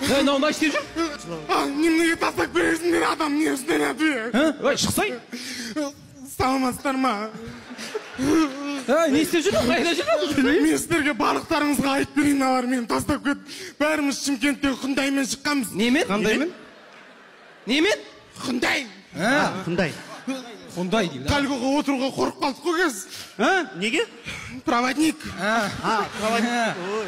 Мынау не істеп жүр? Немнеге тастап бересіңдер, адам не үстінен әді? Шықсай. Саламатсыздар ма? Не істеп жүр? Қайда жүр? Мен сіздерге барлықтарыңызға айтып берейін, алар мені тастап кет. Бәріміз Шымкенттегі Құндаймен шыққанбыз. Немен? Қандаймен? Немен? Құндай. Құндай. Құндай дейді. Тальгоға отыруға қорқып қалдық қой кез. Неге? Проводник. Проводник. Ой.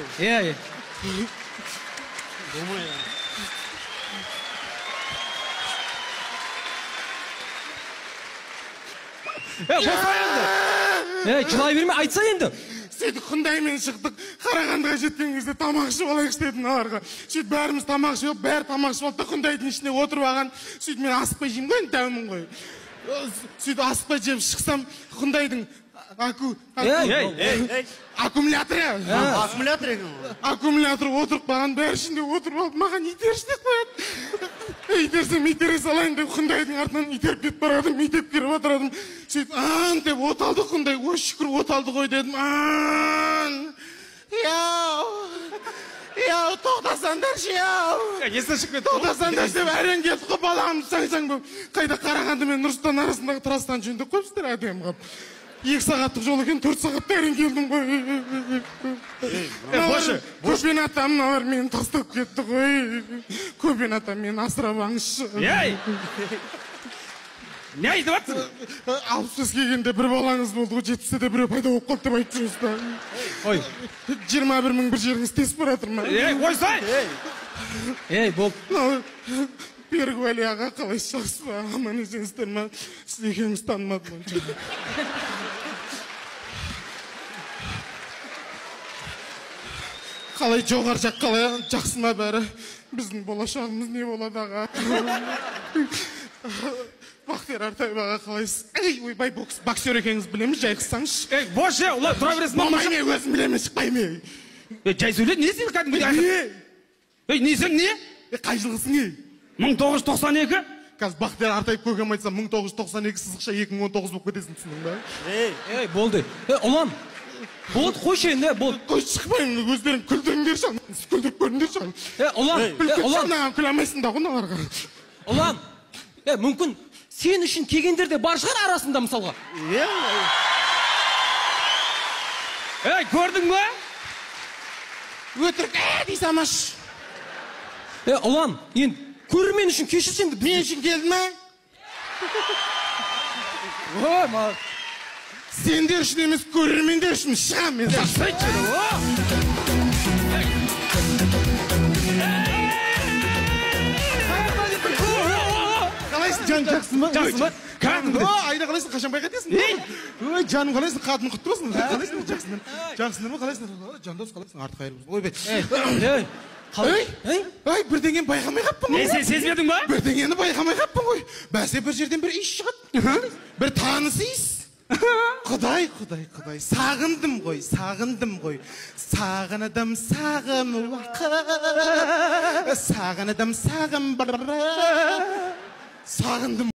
Жылай берме, айтса енді. Сөйтіп Құндаймен шықтық, Қарағандыға жеткен кезде тамақ ішіп алайық дедім аларға. Сөйтіп бәріміз тамақ ішіп, бәрі тамақ ішіп алды, Құндайдың ішіне отырып алған. Сөйтіп мен асықпай жеймін ғой, дәумін ғой. Сөйтіп асықпай жеп шықсам, Құндайдың аккумуляторы отырып қалған, бәрі ішінде отырып алды, маған итерші қояды. Итерсем итере салайын деп Құндайдың артынан итеріп кетіп барадым, итеріп келіп отырадым. Сөйтіп аан деп от алды Құндай, ой шүкір от алды ғой дедім. Аан, яу, тоқтасаңдаршы, яу. Несін шықпет? Тоқтасаңдаршы деп әрең кетіп қып балағымды саң-саң болып. Қайда Қарағанды мен Нұрсұлтан арасындағы трастан жөндеп қойыпсыздар әдем қып. 2 сағаттық жол екен, 4 сағатта әрең келдім ғой. Көпен атам мыналар мені тастап кетті ғой. Көпен атам мені асырап алыңызшы. Не айтып жатсың? 60 келгенде бір балаңыз болды ғой, 70-те де біреу пайда болып қалды деп айтып жүрсіздер. Ой. 21 мың бір жеріңіз тесіп баратыр ма? Қойсай! Болды. Берік Уәли аға қалай шығыз ба? Аман есенсіздер ма? Сіз екеуіңіз танымадым. Қалай жоғар жақ, қалай жақсы ма бәрі? Біздің болашағымыз не болады аға? Бақтияр Артаев аға қалайсыз? Ойбай, боксер екеніңіз білеміз, жайқысаңыз. Бош, олар тұра бересің. Мамай не өзім білеміз, шықпаймын. Жай сөйлет, не сен кәдімгі? Не сен не? Қай жылғысың не? 1992? Қазір Бақтияр Артаев көкем айтса 1992 сызықша 2019 болып кетесің, түсінің ба? Болды. Ұлан, болды, қойшы енді, болды. Қойшы шықпаймын, өздерің күлдіріңдер шан, күлдіріп көріңдер шан. Ұлан, күләмайсың да ғыналарға. Ұлан, мүмкін сен үшін кегендер де бар шығар арасында мысалға. Көрдің бе? Өтірік, дейсамаш. Ұлан, енді көрермен үшін кешірсең, мен үшін келді ме? Ой, маған. Сендер үшін емес, көрермендер үшін шығам мен. Қалайсың, жан жақсы ма? Жақсы ма? Кәдімгі. Айда қалайсың, қашан байқатесің? Ой, жаным қалайсың, қатыны құтты болсын. Қалайсың, жақсыңдар. Жақсыңдар ма, қалайсың? Жандос қалайсың, арты қайыр болсын. Ой, бірдеңені байқамай қаппын ғой. Сезбедің ба? Бірдеңені байқамай қаппын ғой. Бәсе бір жерден бір иіс шығады. Бір таныс иіс. Құдай, сағындым ғой. Сағыныдым, сағым уақыт. Сағыныдым, сағым бір. Сағындым.